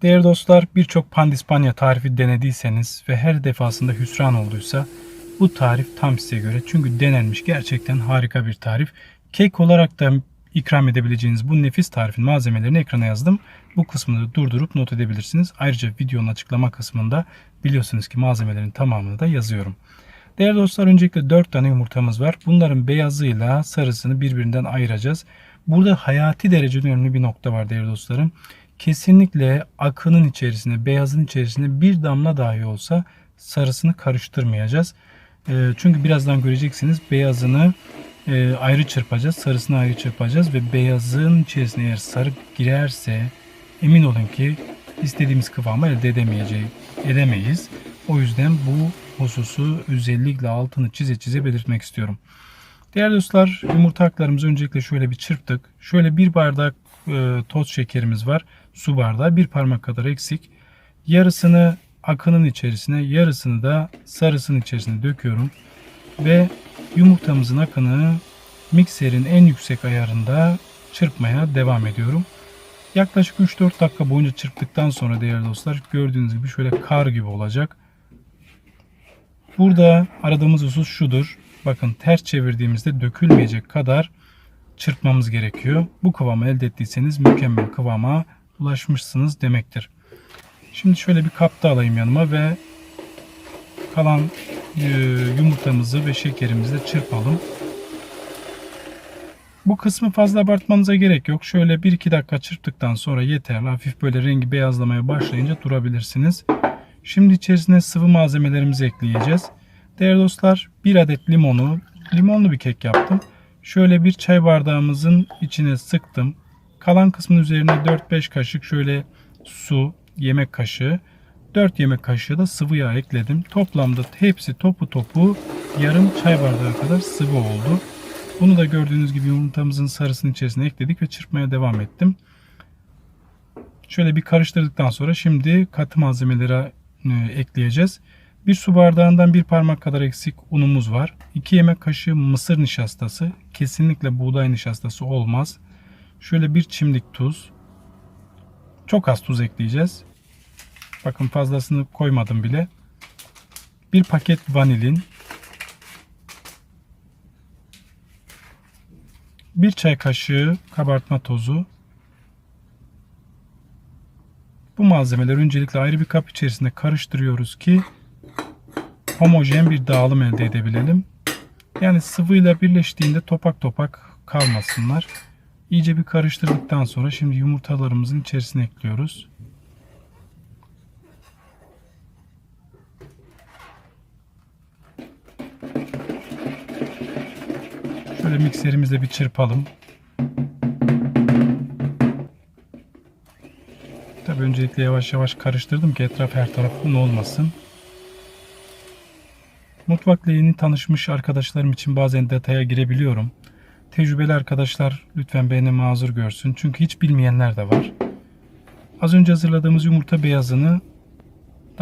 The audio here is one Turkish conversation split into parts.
Değerli dostlar, birçok pandispanya tarifi denediyseniz ve her defasında hüsran olduysa bu tarif tam size göre. Çünkü denenmiş, gerçekten harika bir tarif. Kek olarak da ikram edebileceğiniz bu nefis tarifin malzemelerini ekrana yazdım. Bu kısmını da durdurup not edebilirsiniz. Ayrıca videonun açıklama kısmında biliyorsunuz ki malzemelerin tamamını da yazıyorum. Değerli dostlar, öncelikle 4 tane yumurtamız var. Bunların beyazıyla sarısını birbirinden ayıracağız. Burada hayati derecede önemli bir nokta var değerli dostlarım. Kesinlikle akının içerisine, beyazın içerisine bir damla dahi olsa sarısını karıştırmayacağız. Çünkü birazdan göreceksiniz, beyazını ayrı çırpacağız, sarısını ayrı çırpacağız ve beyazın içerisine eğer sarı girerse emin olun ki istediğimiz kıvamı elde edemeyiz. O yüzden bu hususu özellikle altını çize belirtmek istiyorum. Değerli dostlar, yumurta aklarımızı öncelikle şöyle bir çırptık. Şöyle bir bardak toz şekerimiz var. Su bardağı, bir parmak kadar eksik. Yarısını akının içerisine, yarısını da sarısının içerisine döküyorum. Ve yumurtamızın akını mikserin en yüksek ayarında çırpmaya devam ediyorum. Yaklaşık 3-4 dakika boyunca çırptıktan sonra değerli dostlar, gördüğünüz gibi şöyle kar gibi olacak. Burada aradığımız husus şudur. Bakın, ters çevirdiğimizde dökülmeyecek kadar çırpmamız gerekiyor. Bu kıvamı elde ettiyseniz mükemmel kıvama ulaşmışsınız demektir. Şimdi şöyle bir kapta alayım yanıma ve kalan yumurtamızı ve şekerimizi de çırpalım. Bu kısmı fazla abartmanıza gerek yok. Şöyle 1-2 dakika çırptıktan sonra yeterli. Hafif böyle rengi beyazlamaya başlayınca durabilirsiniz. Şimdi içerisine sıvı malzemelerimizi ekleyeceğiz. Değerli dostlar, 1 adet limonlu bir kek yaptım. Şöyle bir çay bardağımızın içine sıktım. Kalan kısmın üzerine 4-5 kaşık şöyle su, yemek kaşığı, 4 yemek kaşığı da sıvı yağ ekledim. Toplamda hepsi topu yarım çay bardağı kadar sıvı oldu. Bunu da gördüğünüz gibi yumurtamızın sarısının içerisine ekledik ve çırpmaya devam ettim. Şöyle bir karıştırdıktan sonra şimdi katı malzemeleri ekleyeceğiz. Bir su bardağından bir parmak kadar eksik unumuz var. 2 yemek kaşığı mısır nişastası. Kesinlikle buğday nişastası olmaz. Şöyle bir çimdik tuz. Çok az tuz ekleyeceğiz. Bakın, fazlasını koymadım bile. Bir paket vanilin. 1 çay kaşığı kabartma tozu. Bu malzemeleri öncelikle ayrı bir kap içerisinde karıştırıyoruz ki homojen bir dağılım elde edebilelim. Yani sıvıyla birleştiğinde topak topak kalmasınlar. İyice bir karıştırdıktan sonra şimdi yumurtalarımızın içerisine ekliyoruz. Şöyle mikserimizle bir çırpalım. Tabii öncelikle yavaş yavaş karıştırdım ki etraf her tarafı un olmasın. Mutfakla yeni tanışmış arkadaşlarım için bazen detaya girebiliyorum. Tecrübeli arkadaşlar lütfen beni mazur görsün. Çünkü hiç bilmeyenler de var. Az önce hazırladığımız yumurta beyazını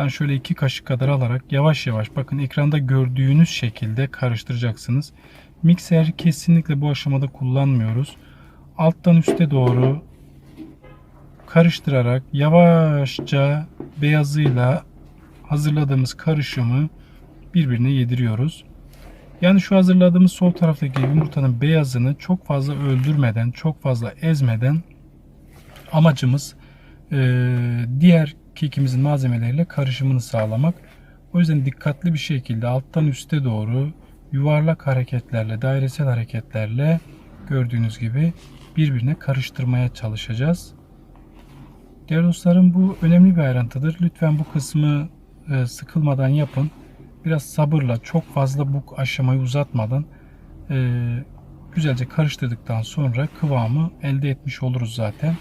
şöyle 2 kaşık kadar alarak yavaş yavaş, bakın ekranda gördüğünüz şekilde karıştıracaksınız. Mikser kesinlikle bu aşamada kullanmıyoruz. Alttan üste doğru karıştırarak yavaşça beyazıyla hazırladığımız karışımı birbirine yediriyoruz. Yani şu hazırladığımız sol taraftaki yumurtanın beyazını çok fazla öldürmeden, çok fazla ezmeden amacımız diğer kekimizin malzemeleriyle karışımını sağlamak. O yüzden dikkatli bir şekilde alttan üste doğru yuvarlak hareketlerle, dairesel hareketlerle gördüğünüz gibi birbirine karıştırmaya çalışacağız. Değerli dostlarım, bu önemli bir ayrıntıdır. Lütfen bu kısmı sıkılmadan yapın. Biraz sabırla, çok fazla bu aşamayı uzatmadan güzelce karıştırdıktan sonra kıvamı elde etmiş oluruz zaten.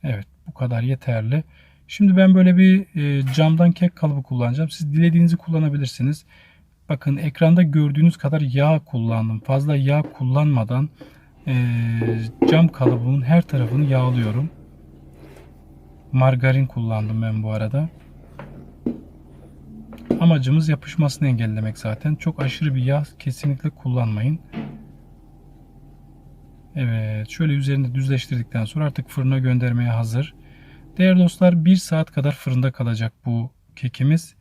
Evet, bu kadar yeterli. Şimdi ben böyle bir camdan kek kalıbı kullanacağım. Siz dilediğinizi kullanabilirsiniz. Bakın, ekranda gördüğünüz kadar yağ kullandım. Fazla yağ kullanmadan cam kalıbımın her tarafını yağlıyorum. Margarin kullandım ben bu arada. Amacımız yapışmasını engellemek zaten. Çok aşırı bir yağ kesinlikle kullanmayın. Evet, şöyle üzerinde düzleştirdikten sonra artık fırına göndermeye hazır. Değerli dostlar, 1 saat kadar fırında kalacak bu kekimiz.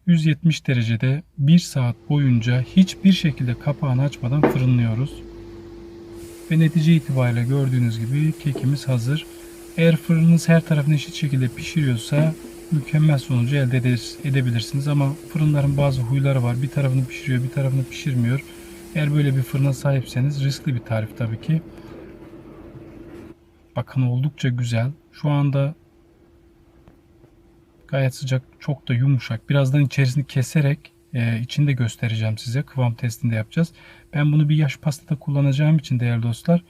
170 derecede 1 saat boyunca hiçbir şekilde kapağını açmadan fırınlıyoruz. Ve netice itibariyle gördüğünüz gibi kekimiz hazır. Eğer fırınınız her tarafını eşit şekilde pişiriyorsa mükemmel sonucu elde edebilirsiniz. Ama fırınların bazı huyları var. Bir tarafını pişiriyor, bir tarafını pişirmiyor. Eğer böyle bir fırına sahipseniz riskli bir tarif tabii ki. Bakın oldukça güzel. Şu anda gayet sıcak, çok da yumuşak. Birazdan içerisini keserek içinde göstereceğim size. Kıvam testinde yapacağız. Ben bunu bir yaş pastada kullanacağım için değerli dostlar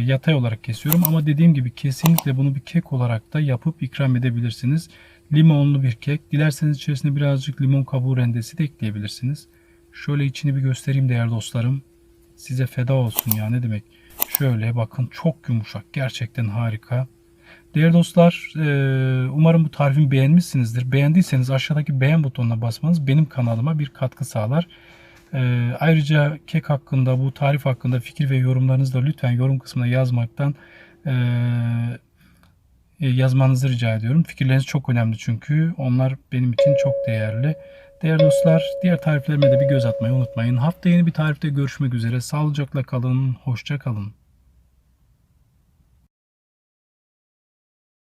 yatay olarak kesiyorum. Ama dediğim gibi kesinlikle bunu bir kek olarak da yapıp ikram edebilirsiniz. Limonlu bir kek. Dilerseniz içerisine birazcık limon kabuğu rendesi de ekleyebilirsiniz. Şöyle içini bir göstereyim değerli dostlarım. Size feda olsun ya, ne demek. Şöyle bakın, çok yumuşak. Gerçekten harika. Değerli dostlar, umarım bu tarifimi beğenmişsinizdir. Beğendiyseniz aşağıdaki beğen butonuna basmanız benim kanalıma bir katkı sağlar. Ayrıca kek hakkında, bu tarif hakkında fikir ve yorumlarınızı da lütfen yorum kısmına yazmanızı rica ediyorum. Fikirleriniz çok önemli çünkü onlar benim için çok değerli. Değerli dostlar, diğer tariflerime de bir göz atmayı unutmayın. Haftaya yeni bir tarifte görüşmek üzere. Sağlıcakla kalın, hoşça kalın.